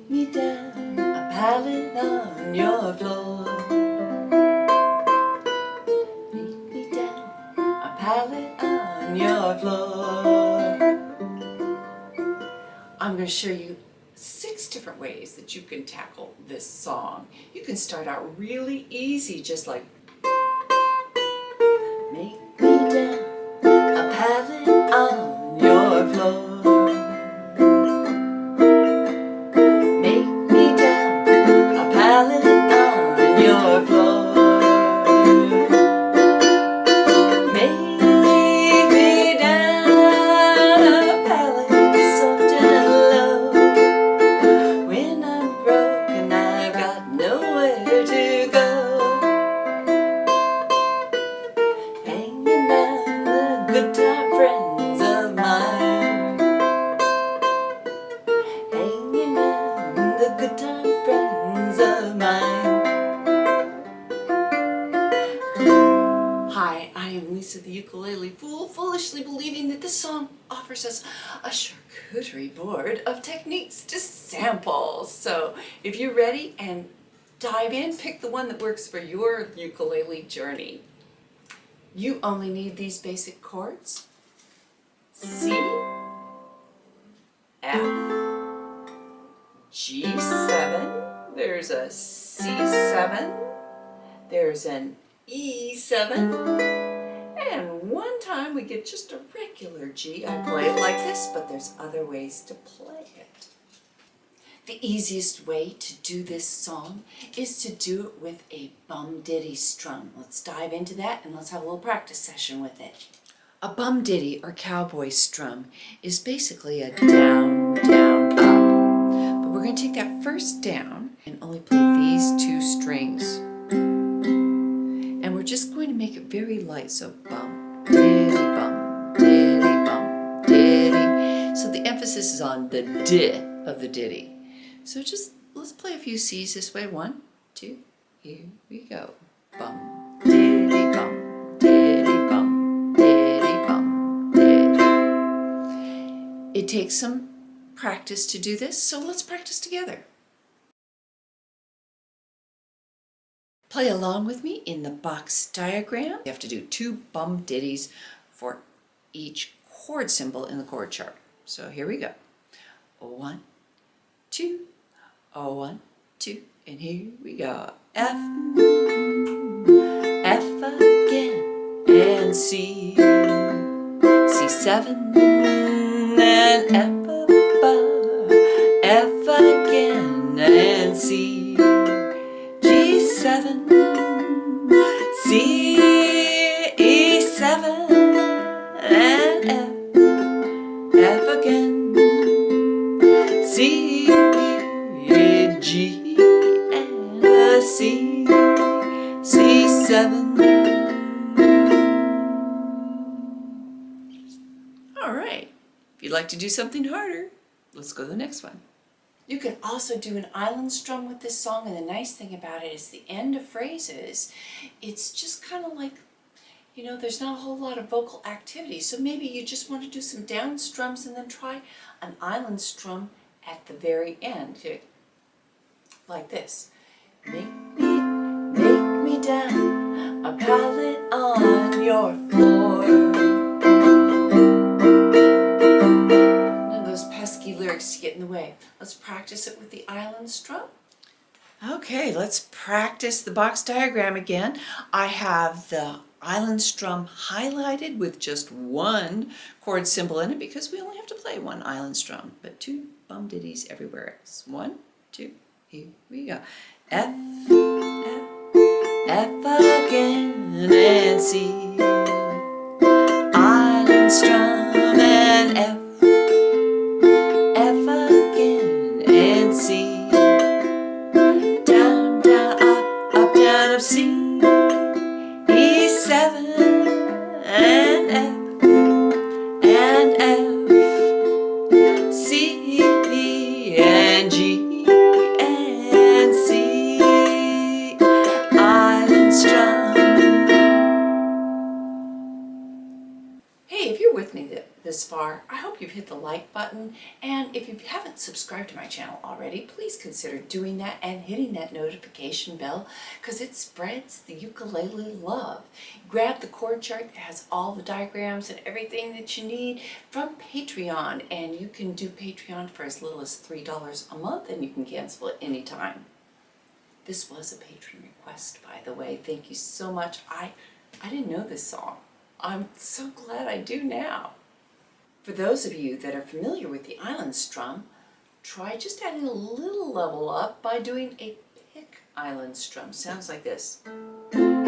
me down a pallet on your floor. Lay me down a pallet on your floor. I'm going to show you 6 different ways that you can tackle this song. You can start out really easy, just like make me down a pallet on your floor. Make me down a pallet on your floor. Make me down a pallet soft and low. When I'm broke and I've got nowhere to go. Hanging down the good time friends of mine. Hanging down the good time friends of mine. Hi, I am Lisa the Ukulele Fool, foolishly believing that this song offers us a charcuterie board of techniques to sample. So if you're ready and dive in, pick the one that works for your ukulele journey. You only need these basic chords: C, F, G7, there's a C7, there's an E7, and one time we get just a regular G. I play it like this, but there's other ways to play it. The easiest way to do this song is to do it with a bum ditty strum. Let's dive into that and let's have a little practice session with it. A bum ditty or cowboy strum is basically a down, down, up. But we're going to take that first down and only play these 2 strings. And we're just going to make it very light, so bum, ditty, bum, ditty, bum, ditty. So the emphasis is on the di of the ditty. So just, let's play a few C's this way. 1, 2, here we go. Bum, ditty, bum, ditty, bum, ditty, bum, ditty. It takes some practice to do this, so let's practice together. Play along with me in the box diagram. You have to do 2 bum ditties for each chord symbol in the chord chart. So here we go. 1, 2, 1, 2, and here we go. F, F again, and C, C7, and F above, F again, and C, G7, C, E7, and F again, C, G, and a C, C7. All right, if you'd like to do something harder, let's go to the next one. You can also do an island strum with this song, and the nice thing about it is the end of phrases, it's just kind of like, you know, there's not a whole lot of vocal activity, so maybe you just want to do some down strums and then try an island strum at the very end, like this. Make me down a pallet on your floor. None of those pesky lyrics to get in the way. Let's practice it with the island strum. Okay, let's practice the box diagram again. I have the island strum highlighted with just 1 chord symbol in it because we only have to play 1 island strum, but 2 bum ditties everywhere else. 1, 2, here we go. F, F, F again, and C, island strum, and F, F again, and C, down, down, up, down, up, C, E7, and F, C, and G, and C, island strum. Hey, if you're with me this far, I hope you've hit the like button, and if you haven't subscribed to my channel already, please consider doing that and hitting that notification bell, because it spreads the ukulele love. Grab the chord chart that has all the diagrams and everything that you need from Patreon, and you can do Patreon for as little as $3 a month, and you can cancel at any time. This was a patron request, by the way. Thank you so much. I didn't know this song. I'm so glad I do now. For those of you that are familiar with the island strum, try just adding a little level up by doing a pick island strum. Sounds like this. And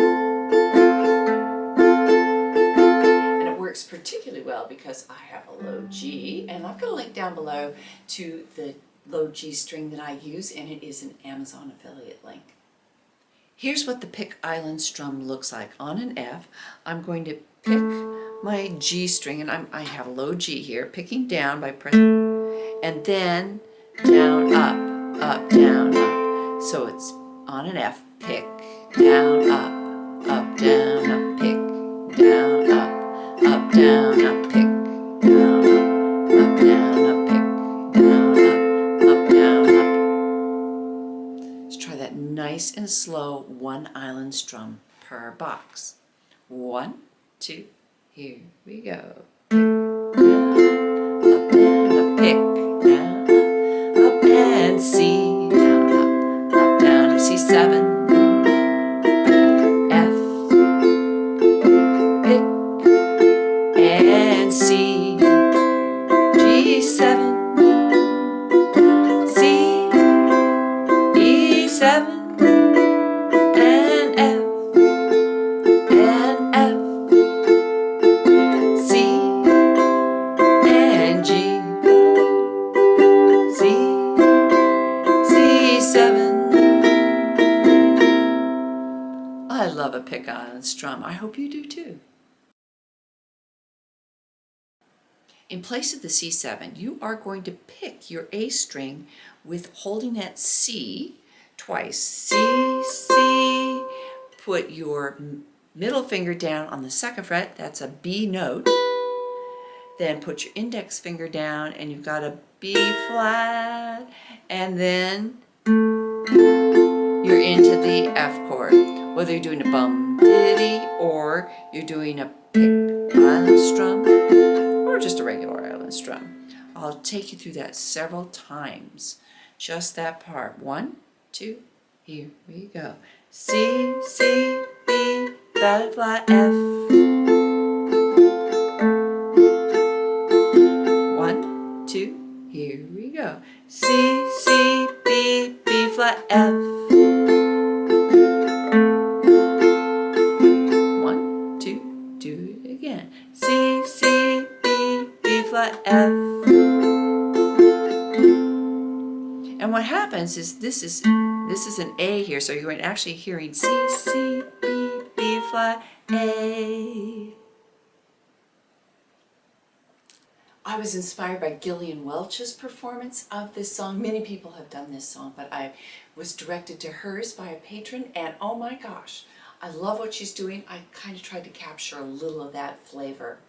it works particularly well because I have a low G, and I've got a link down below to the low G string that I use, and it is an Amazon affiliate link. Here's what the pick island strum looks like. On an F, I'm going to pick my G string, and I have a low G here, picking down by pressing, and then down, up, down, up. So it's on an F, pick, down, up, down, up, pick, down, up, down, up, pick, down, up, down, up, pick, down, up, down, up. Let's try that nice and slow one island strum per box. 1, 2, here we go. Pick, down, up, pick, down, up, and C, down, down, C7, F, pick, and C, G7, C, E7, and F, C, and G, C, C7. I love a pick island strum. I hope you do too. In place of the C7, you are going to pick your A string with holding that C twice. C, C. Put your middle finger down on the 2nd fret. That's a B note. Then put your index finger down, and you've got a B flat. And then you're into the F chord. Whether you're doing a bum ditty or you're doing a pick island strum or just a regular island strum. I'll take you through that several times. Just that part. 1, 2, here we go. C, C, B, flat, flat, F. 1, 2, here we go. C, C, B, B, flat, F. 1, 2, do it again. C, C, B, B, flat, F. And what happens is this is an A here, so you're actually hearing C, C, B, B flat, A. I was inspired by Gillian Welch's performance of this song. Many people have done this song, but I was directed to hers by a patron, and oh my gosh, I love what she's doing. I kind of tried to capture a little of that flavor.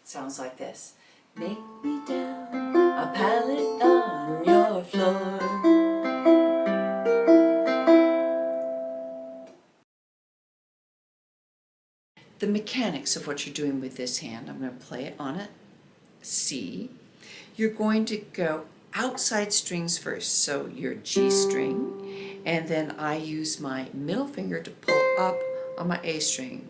It sounds like this. Make me down a pallet on your floor. The mechanics of what you're doing with this hand, I'm going to play it on a C. You're going to go outside strings first, so your G string, and then I use my middle finger to pull up on my A string.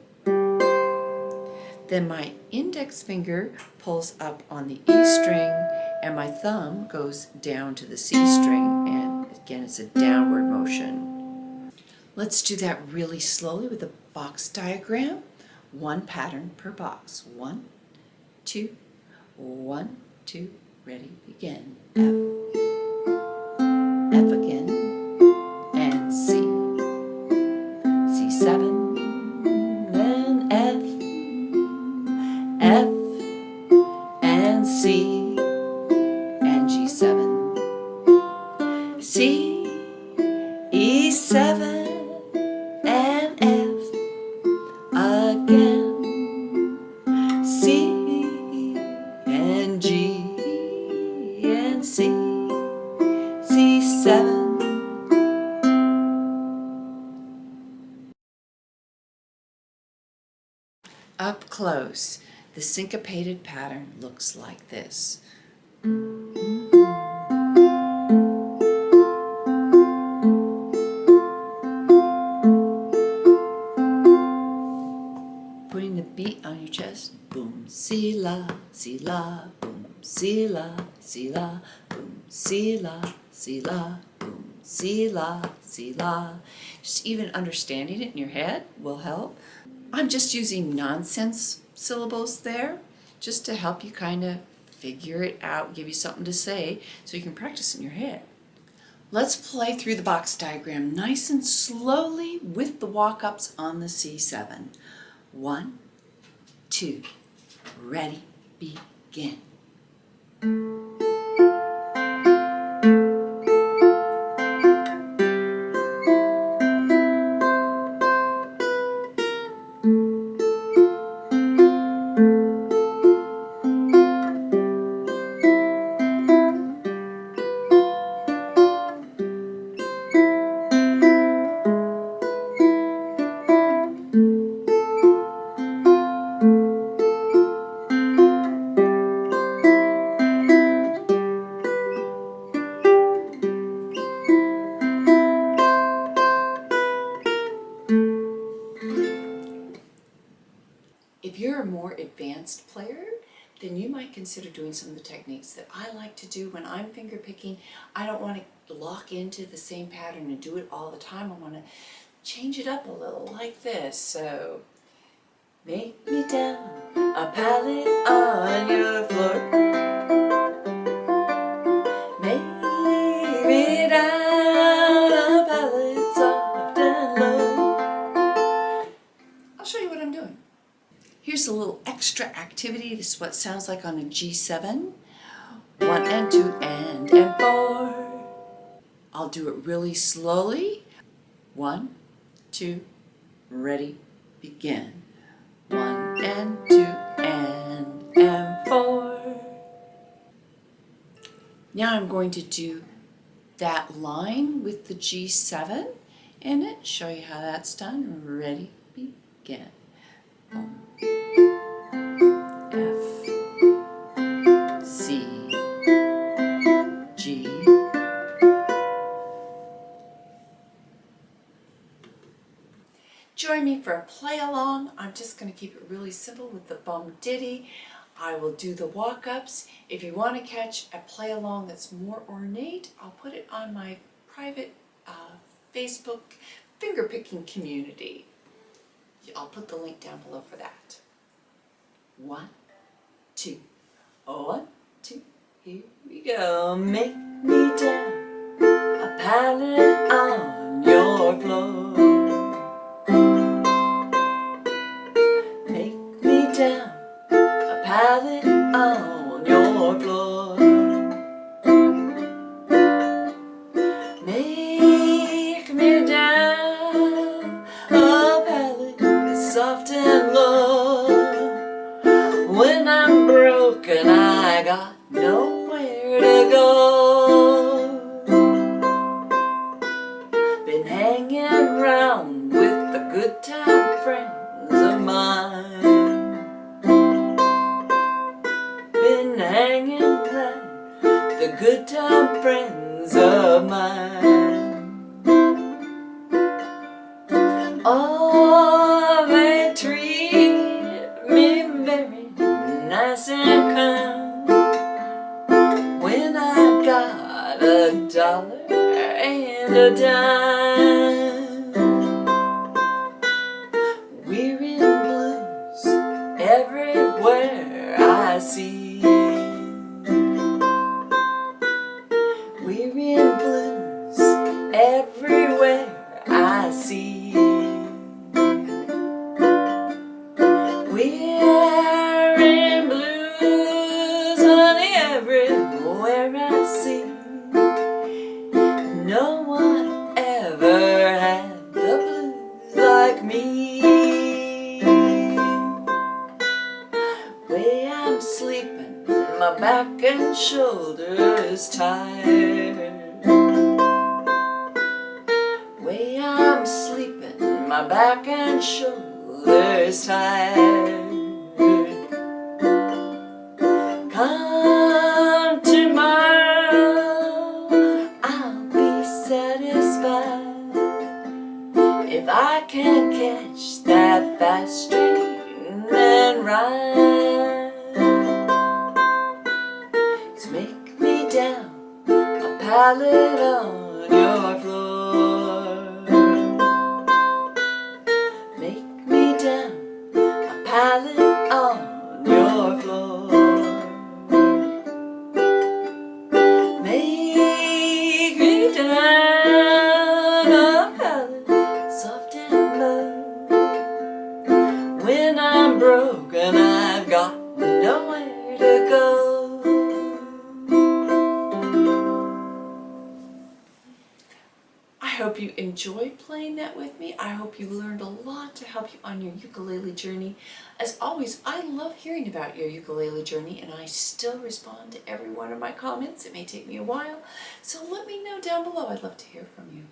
Then my index finger pulls up on the E string, and my thumb goes down to the C string, and again it's a downward motion. Let's do that really slowly with a box diagram. 1 pattern per box. 1, 2, 1, 2, ready, begin. F, F again, and C, C7, then F, F, and C, and G7, C, E7, and F, again, C, and G, close, the syncopated pattern looks like this. Putting the beat on your chest. Boom, si la, boom, si la, boom, si la, boom, si la. Just even understanding it in your head will help. I'm just using nonsense syllables there just to help you kind of figure it out, give you something to say so you can practice in your head. Let's play through the box diagram nice and slowly with the walk-ups on the C7. 1, 2, ready, begin. If you're a more advanced player, then you might consider doing some of the techniques that I like to do when I'm finger picking. I don't want to lock into the same pattern and do it all the time. I want to change it up a little like this. So, make me down a pallet on your floor. Make me down a pallet soft and low. I'll show you what I'm doing. Here's a little extra activity. This is what it sounds like on a G7. 1 and 2 and 4. I'll do it really slowly. 1, 2, ready, begin. 1 and 2 and 4. Now I'm going to do that line with the G7 in it. Show you how that's done. Ready, begin. F, C, G, join me for a play along. I'm just going to keep it really simple with the bum ditty. I will do the walk-ups. If you want to catch a play along that's more ornate, I'll put it on my private Facebook finger picking community. I'll put the link down below for that. 1, 2, 1, 2, here we go. Make me down a pallet on your floor. Make me down a pallet on your floor. Make me down a pallet soft and low. When I'm broken, I got nowhere to go. Been hanging around with the good time friends of mine. Been hanging around the good time friends of mine. Oh, they treat me very nice and kind. When I got $1 and a dime. We're in blues everywhere I see. We're in blues everywhere I see. We're in blues, honey, everywhere I see. No one ever had the blues like me. Way I'm sleeping, my back and shoulders tired. Way I'm sleeping, my back and shoulders tired. If I can't catch that fast train and ride, just make me down a pallet on your floor. Make me down a pallet on your floor. Make me down a pallet, soft and low. When I'm broken, I've got nowhere to go. I hope you enjoyed playing that with me. I hope you learned a lot to help you on your ukulele journey. As always, I love hearing about your ukulele journey, and I still respond to every one of my comments. It may take me a while, so let me know down below. I'd love to hear from you.